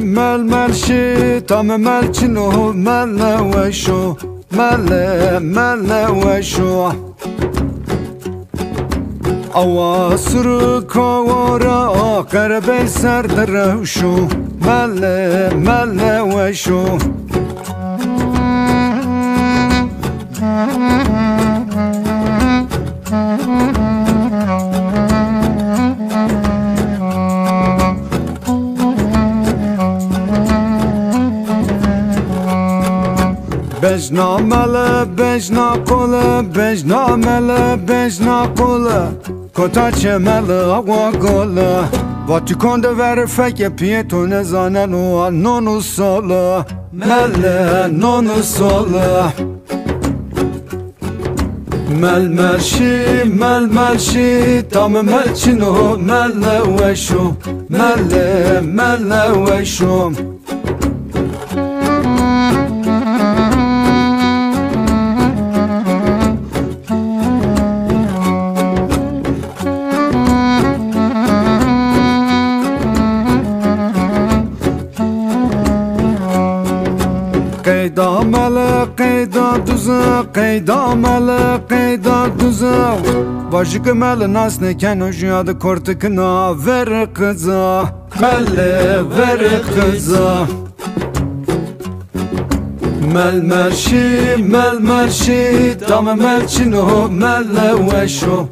ململشي تام ملچنو ملوشو ملوشو اواسر کوارا قرب سر دروشو ملوشو بجنا مل بجنا قل بجنا مل بجنا قل کتا چه مل آقا گل و تو کنده ور فک پیتو نزانن و نونو سال مل نونو سال ململشی تام ملچنو ملوشو ملوشو قیدا مل قیدا دوزه قیدا مل قیدا دوزه باشی که مل ناس نکن و جیاد کرت کنا ور قزا مل ور قزا ململشی تام ملچنو ملوشو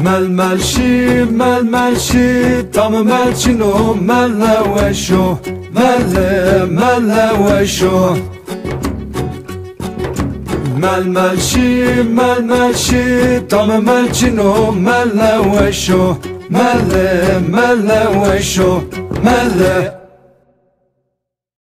ملوشو ململشی تام ملچنو ملوشو ملوشو ململشی تام ملچنو ملوشو ملوشو